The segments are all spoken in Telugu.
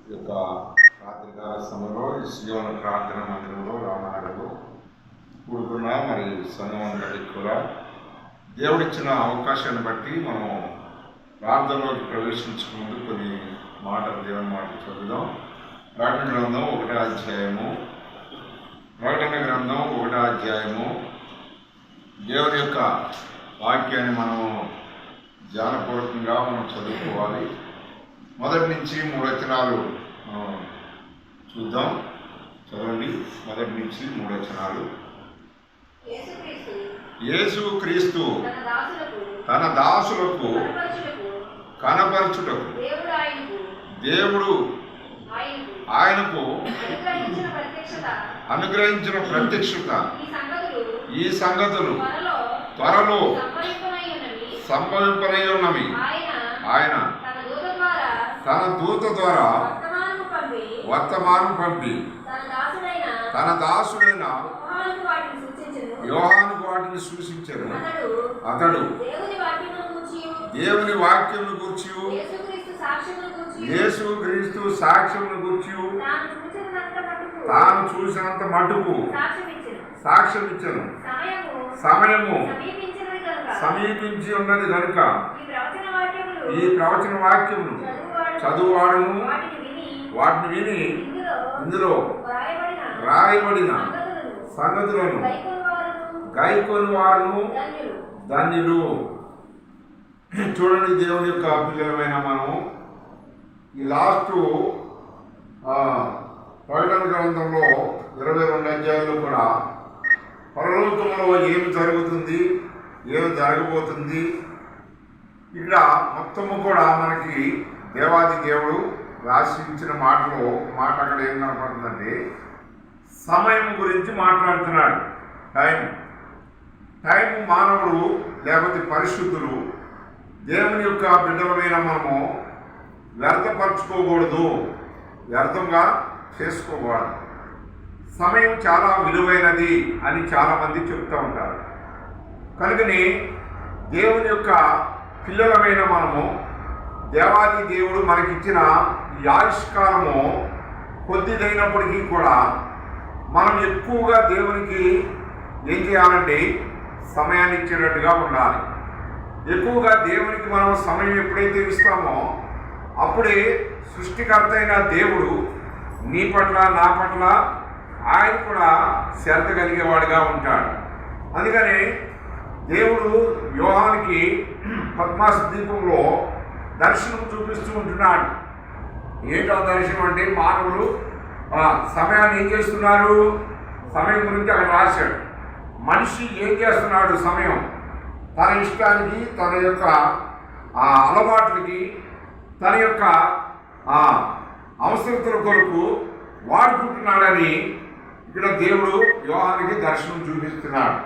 ఈ యొక్క రాత్రికాల సమయంలో ఈ సియోను ప్రార్థన మందిరంలో రామనగర్లో కూడుకున్న మరి సంఘం అంతటికి కూడా దేవుడిచ్చిన అవకాశాన్ని బట్టి మనం ప్రార్థనలోకి ప్రవేశించక ముందు కొన్ని మాటలు దేవుని మాటలు చదువుదాం. ప్రకటన గ్రంథం 1వ అధ్యాయము దేవుని యొక్క వాక్యాన్ని మనము ధ్యానపూర్వకంగా మనం చదువుకోవాలి. మొదటి నుంచి 3 వచనాలు చూద్దాం. చదవండి. మొదటి నుంచి 3 వచనాలు. యేసుక్రీస్తు తన దాసులకు కనపరచుటకు దేవుడు ఆయనకు అనుగ్రహించిన ప్రత్యక్షత ఈ సంగతులు త్వరలో సంభవింపనై ఉన్నవి. ఆయన తన దూత ద్వారా వర్తమానం పంపి తన దాసుడైన యోహానుకు వాటిని సూచించారు. అతడు దేవుని వాక్యమును గూర్చి యేసుక్రీస్తు సాక్ష్యమును గూర్చి తాను చూసినంత మటుకు సాక్ష్యం ఇచ్చను. సమయము సమీపించి ఉన్నది కనుక ఈ ప్రవచన వాక్యమును చదువువాడును వాటిని విని ఇందులో రాయబడిన సంగతులను గైకొని వారును ధన్యులు. చూడండి, దేవుని యొక్క పిల్లలమైన మనము ఈ లాస్ట్ ప్రకటన గ్రంథంలో 22 అధ్యాయంలో కూడా పరలోకంలో ఏమి జరుగుతుంది, ఏమి జరగబోతుంది, ఇక్కడ మొత్తము కూడా మనకి దేవాది దేవుడు రాసి ఇచ్చిన మాటలో మాట అక్కడ ఏం కనపడుతుందంటే సమయం గురించి మాట్లాడుతున్నాడు. టైం మానవుడు లేకపోతే పరిశుద్ధులు దేవుని యొక్క బిడ్డలమైన మనము వ్యర్థపరచుకోకూడదు, వ్యర్థంగా చేసుకోకూడదు. సమయం చాలా విలువైనది అని చాలామంది చెప్తూ ఉంటారు. కనుకని దేవుని యొక్క పిల్లలమైన మనము దేవాది దేవుడు మనకిచ్చిన ఈ ఆయుష్కాలము కొద్దిదైనప్పటికీ కూడా మనం ఎక్కువగా దేవునికి ఏం చేయాలంటే సమయాన్ని ఇచ్చేటట్టుగా ఉండాలి. ఎక్కువగా దేవునికి మనం సమయం ఎప్పుడైతే ఇస్తామో అప్పుడే సృష్టికర్త అయిన దేవుడు నీ పట్ల నా పట్ల ఆయన కూడా శ్రద్ధ కలిగేవాడుగా ఉంటాడు. అందుకని దేవుడు యోహానికి పద్మాస ద్వీపంలో దర్శనం చూపిస్తూ ఉంటున్నాడు. ఏంటో దర్శనం అంటే మానవులు సమయాన్ని ఏం చేస్తున్నారు, సమయం గురించి అక్కడ రాశాడు. మనిషి ఏం చేస్తున్నాడు, సమయం తన ఇష్టానికి, తన యొక్క అలవాట్లకి, తన యొక్క అవసరతల కొరకు వాడుకుంటున్నాడని ఇక్కడ దేవుడు యోహానికి దర్శనం చూపిస్తున్నాడు.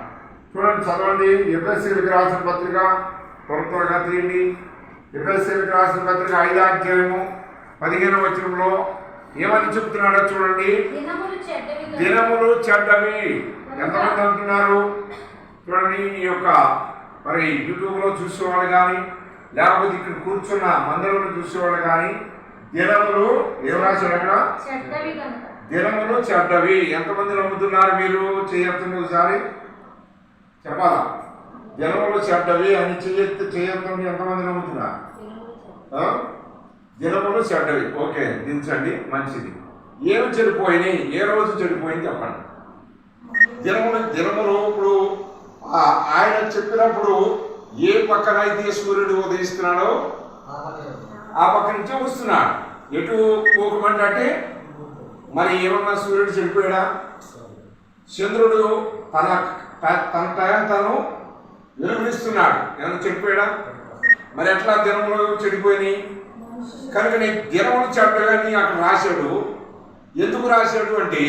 చూడండి, చదవండి. ఎఫెసీయులకు రాసిన పత్రిక త్వరగా తీయండి. ఎఫెసీయులకు రాసిన పత్రిక 5వ అధ్యాయము 15వ వచనంలో ఏమని చెప్తున్నాడో చూడండి. దినములు చెడ్డవి. ఎంతమంది అంటున్నారు చూడండి. ఈ యొక్క మరి యూట్యూబ్లో చూసేవాళ్ళు కానీ లేకపోతే ఇక్కడ కూర్చున్న మందిరంలో చూసేవాళ్ళు కానీ దినములు ఏం రాశారు అక్కడ? దినములు చెడ్డవి. ఎంతమంది నమ్ముతున్నారు? మీరు చేయొద్దు, ఒకసారి చెప్పాలా? దినములు చెడ్డవి అని చేయొద్దు ఎంతమంది నమ్ముతున్నారు? దినములు చెడ్డవి. ఓకే, దించండి, మంచిది. ఏమి చెడిపోయినాయి, ఏ రోజు చెడిపోయింది చెప్పండి. దినములు ఇప్పుడు ఆయన చెప్పినప్పుడు ఏ పక్కన అయితే సూర్యుడు ఉదయిస్తున్నాడో ఆ పక్క నుంచే వస్తున్నాడు. ఎటు పోకమంటే మరి ఏమన్నా సూర్యుడు చెడిపోయాడా? చంద్రుడు తన టైం తను వెలుగునిస్తున్నాడు, ఏమన్నా చెడిపోయాడా? మరి ఎట్లా దినములు చెడిపోయినాయి? కనుక దినములు చెడ్డని అక్కడ రాశాడు. ఎందుకు రాశాడు అంటే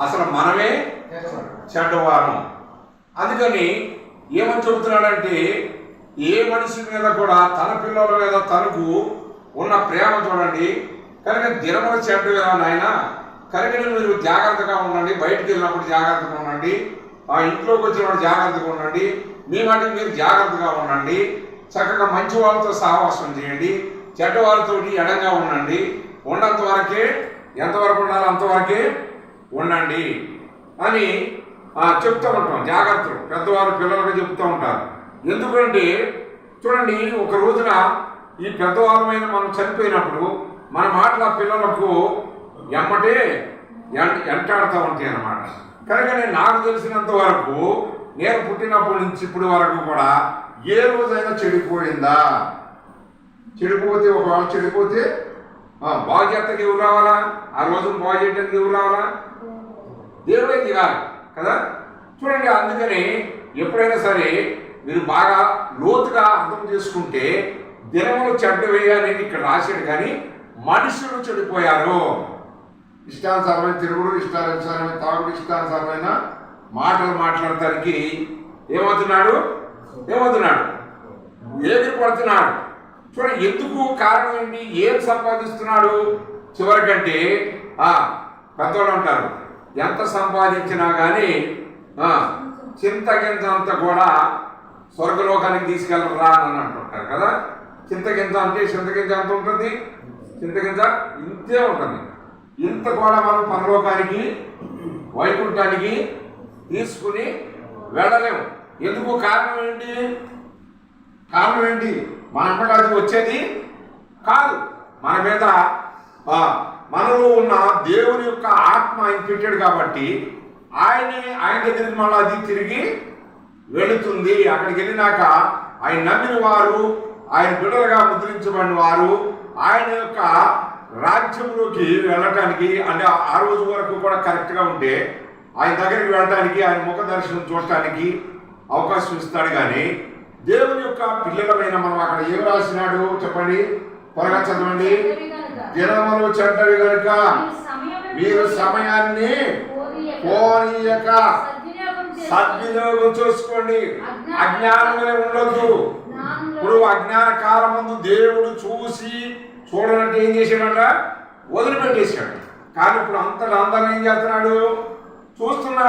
అసలు మనమే చెడ్డవారం. అందుకని ఏమని చెబుతున్నాడంటే ఏ మనిషి మీద కూడా తన పిల్లల మీద తనకు ఉన్న ప్రేమ చూడండి. కనుక దినములు చెడ్డవేనా నాయన, కనుక మీరు జాగ్రత్తగా ఉండండి. బయటికి వెళ్ళినప్పుడు జాగ్రత్తగా ఉండండి, ఇంట్లోకి వచ్చినప్పుడు జాగ్రత్తగా ఉండండి, మీ మాటకి మీరు జాగ్రత్తగా ఉండండి. చక్కగా మంచి వాళ్ళతో సహవాసం చేయండి, చెడ్డవారితోటి ఎడంగా ఉండండి, ఉన్నంత వరకే, ఎంతవరకు ఉండాలో అంతవరకే ఉండండి అని చెప్తూ ఉంటాం. జాగ్రత్తలు పెద్దవారు పిల్లలకు చెప్తూ ఉంటారు. ఎందుకంటే చూడండి, ఒక రోజున ఈ పెద్దవాళ్ళమైన మనం చనిపోయినప్పుడు మన మాటల పిల్లలకు ఎమ్మటే ఎంటాడుతూ ఉంటాయి అన్నమాట. కనుక నాకు తెలిసినంత వరకు నేను పుట్టినప్పటి నుంచి ఇప్పటి వరకు కూడా ఏ రోజైనా చెడిపోయిందా? చెడిపోతే, ఒకవేళ చెడిపోతే బాగు చేస్తానికి ఎవరు రావాలా? ఆ రోజును బాగు చేయడానికి ఎవరు రావాలా? దేవుడే దిగాలి కదా. చూడండి, అందుకని ఎప్పుడైనా సరే మీరు బాగా లోతుగా అర్థం చేసుకుంటే దినములు చెడ్డవే అనేది ఇక్కడ రాశాడు, కానీ మనుషులు చెడిపోయారు. ఇష్టానుసారమైన తిరుగుడు, ఇష్టానుసారమైన తాగుడు, ఇష్టానుసారమైన మాటలు మాట్లాడటానికి ఏమవుతున్నాడు? ఎదురు పడుతున్నాడు. చూడండి, ఎందుకు కారణం ఏంటి? ఏం సంపాదిస్తున్నాడు? చివరికంటే పెద్దవాళ్ళు అంటారు, ఎంత సంపాదించినా కానీ చింతగింజంత కూడా స్వర్గలోకానికి తీసుకెళ్ళరా అని అంటుంటారు కదా. చింతగింజ అంటే చింతగింజ ఎంత ఉంటుంది? చింతగింజ ఇంతే ఉంటుంది. ఇంత కూడా మనం పరలోకానికి, వైకుంఠానికి తీసుకుని వెళ్ళలేము. ఎందుకు? కారణం ఏంటి? మన అమ్మగారికి వచ్చేది కాదు. మన మీద మనలో ఉన్న దేవుని యొక్క ఆత్మ ఆయన పెట్టాడు కాబట్టి ఆయన దగ్గరికి మళ్ళీ అది తిరిగి వెళుతుంది. అక్కడికి వెళ్ళినాక ఆయన నమ్మిన వారు, ఆయన బిడ్డలుగా ముద్రించబడిన వారు ఆయన యొక్క రాజ్యంలోకి వెళ్ళటానికి, అంటే ఆ రోజు వరకు కూడా కరెక్ట్గా ఉంటే ఆయన దగ్గరికి వెళ్ళడానికి, ఆయన ముఖ దర్శనం చూడటానికి అవకాశం ఇస్తాడు. కానీ దేవుని యొక్క పిల్లలమైన మనం అక్కడ ఏం రాసినాడు చెప్పండి, త్వరగా చదవండి. దినములు చెడ్డవి కనుక మీరు సమయాన్ని పోనీయక సద్వినియోగం చేసుకోండి. అజ్ఞానమే ఉండొద్దు. ఇప్పుడు అజ్ఞాన కాలం ముందు దేవుడు చూడనంటే ఏం చేశాడంట? వదిలిపెట్టేశాడు. కానీ ఇప్పుడు అందరిని ఏం చేస్తున్నాడు? చూస్తున్నాడు.